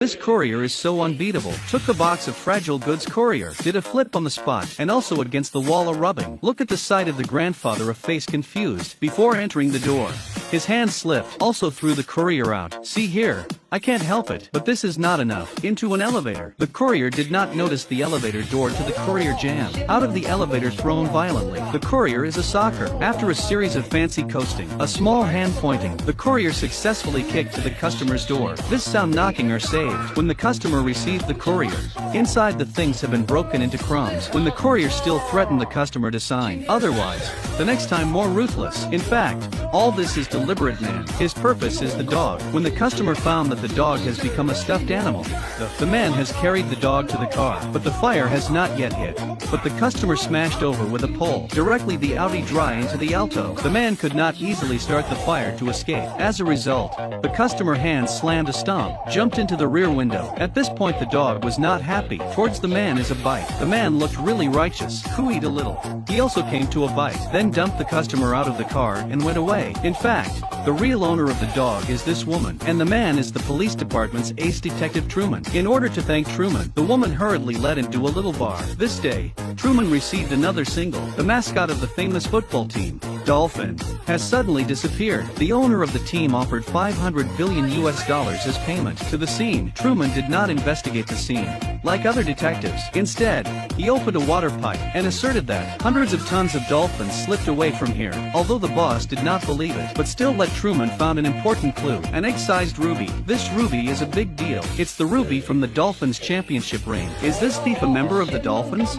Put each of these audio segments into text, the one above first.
This courier is so unbeatable. Took the box of fragile goods courier, did a flip on the spot, and also against the wall a rubbing. Look at the sight of the grandfather, a face confused, before entering the door. His hand slipped, also threw the courier out. See here. I can't help it, but this is not enough. Into an elevator. The courier did not notice the elevator door to the courier jam. Out of the elevator thrown violently. The courier is a soccer. After a series of fancy coasting, a small hand pointing, the courier successfully kicked to the customer's door. This sound knocking are saved. When the customer received the courier, inside the things have been broken into crumbs. When the courier still threatened the customer to sign otherwise, the next time more ruthless. In fact, all this is deliberate, man. His purpose is the dog. When the customer found that the dog has become a stuffed animal, the man has carried the dog to the car, but the fire has not yet hit. But the customer smashed over with a pole directly the Audi dry into the Alto. The man could not easily start the fire to escape. As a result, the customer hand slammed a stomp, jumped into the rear window. At this point the dog was not happy. Towards the man is a bite. The man looked really righteous, cooeyed a little. He also came to a bite, then dumped the customer out of the car and went away. In fact, the real owner of the dog is this woman, and the man is the police department's ace detective Truman. In order to thank Truman, the woman hurriedly led him to a little bar. This day, Truman received another single. The mascot of the famous football team, Dolphin, has suddenly disappeared. The owner of the team offered $500 billion as payment. To the scene, Truman did not investigate the scene like other detectives. Instead, he opened a water pipe and asserted that hundreds of tons of dolphins slipped away from here. Although the boss did not believe it, but still let Truman found an important clue, an egg-sized ruby. This ruby is a big deal. It's the ruby from the Dolphins championship ring. Is this thief a member of the Dolphins?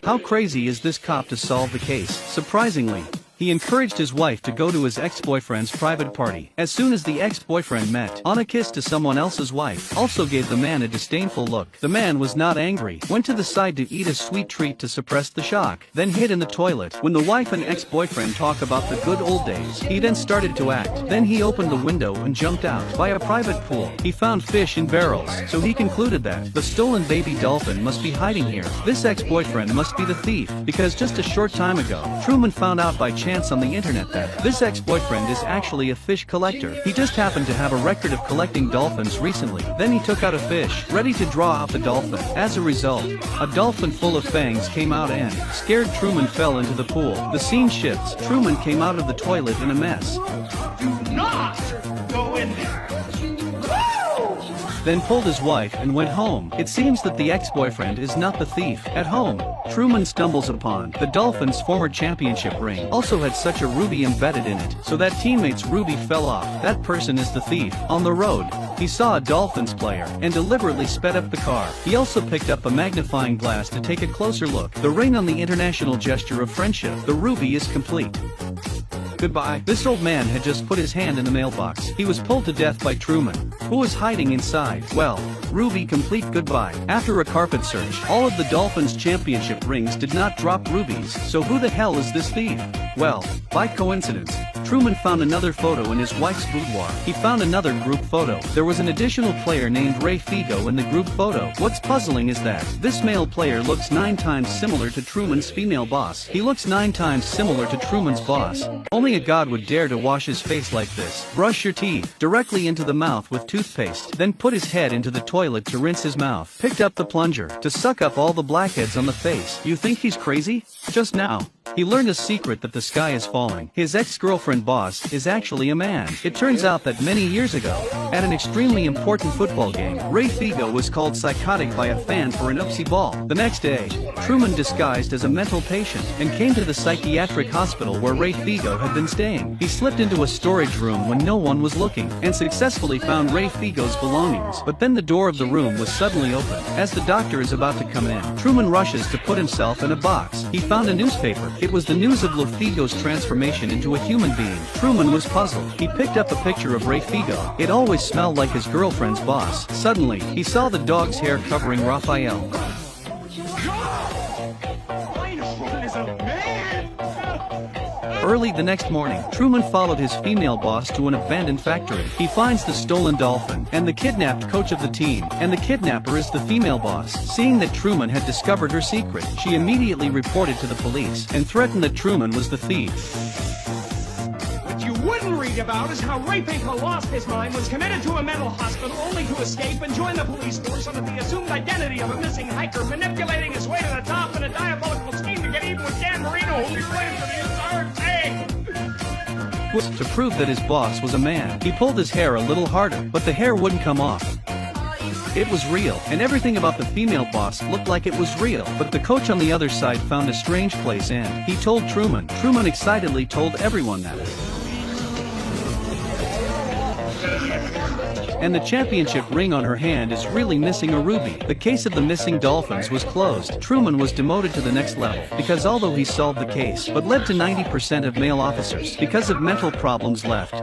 How crazy is this cop to solve the case? Surprisingly, he encouraged his wife to go to his ex-boyfriend's private party. As soon as the ex-boyfriend met on a kiss to someone else's wife, also gave the man a disdainful look. The man was not angry, went to the side to eat a sweet treat to suppress the shock, then hid in the toilet. When the wife and ex-boyfriend talk about the good old days, he then started to act. Then he opened the window and jumped out. By a private pool, he found fish in barrels, so he concluded that the stolen baby dolphin must be hiding here. This ex-boyfriend must be the thief, because just a short time ago, Truman found out by chance on the internet that this ex-boyfriend is actually a fish collector. He just happened to have a record of collecting dolphins recently. Then he took out a fish, ready to draw out the dolphin. As a result, a dolphin full of fangs came out and, scared Truman, fell into the pool. The scene shifts. Truman came out of the toilet in a mess. Do not go in there! Then pulled his wife and went home. It seems that the ex-boyfriend is not the thief. At home, Truman stumbles upon the Dolphins' former championship ring. Also had such a ruby embedded in it, so that teammate's ruby fell off. That person is the thief. On the road, he saw a Dolphins player and deliberately sped up the car. He also picked up a magnifying glass to take a closer look. The ring on the international gesture of friendship. The ruby is complete. Goodbye. This old man had just put his hand in the mailbox. He was pulled to death by Truman, who was hiding inside. Well, ruby complete, goodbye. After a carpet search, all of the Dolphins championship rings did not drop rubies. So who the hell is this thief? Well, by coincidence, Truman found another photo in his wife's boudoir. He found another group photo. There was an additional player named Ray Figo in the group photo. What's puzzling is that this male player looks 9 times similar to Truman's female boss. He looks 9 times similar to Truman's boss. Only a god would dare to wash his face like this. Brush your teeth directly into the mouth with toothpaste. Then put his head into the toilet to rinse his mouth. Picked up the plunger to suck up all the blackheads on the face. You think he's crazy? Just now, he learned a secret that the sky is falling. His ex-girlfriend boss is actually a man. It turns out that many years ago, at an extremely important football game, Ray Figo was called psychotic by a fan for an upsy ball. The next day, Truman disguised as a mental patient and came to the psychiatric hospital where Ray Figo had been staying. He slipped into a storage room when no one was looking and successfully found Ray Figo's belongings. But then the door of the room was suddenly opened. As the doctor is about to come in, Truman rushes to put himself in a box. He found a newspaper. It was the news of Figo's transformation into a human being. Truman was puzzled. He picked up a picture of Ray Figo. It always smelled like his girlfriend's boss. Suddenly, he saw the dog's hair covering Raphael. Early the next morning, Truman followed his female boss to an abandoned factory. He finds the stolen dolphin and the kidnapped coach of the team, and the kidnapper is the female boss. Seeing that Truman had discovered her secret, she immediately reported to the police and threatened that Truman was the thief. But you wouldn't you about is how Ray Pinko lost his mind, was committed to a mental hospital only to escape and join the police force under the assumed identity of a missing hiker, manipulating his way to the top in a diabolical scheme to get even with Dan Marino, who he blamed for the entire thing. To prove that his boss was a man, he pulled his hair a little harder, but the hair wouldn't come off. It was real, and everything about the female boss looked like it was real, but the coach on the other side found a strange place and he told Truman. Truman excitedly told everyone that. And the championship ring on her hand is really missing a ruby. The case of the missing dolphins was closed. Truman was demoted to the next level, because although he solved the case, but led to 90% of male officers, because of mental problems left.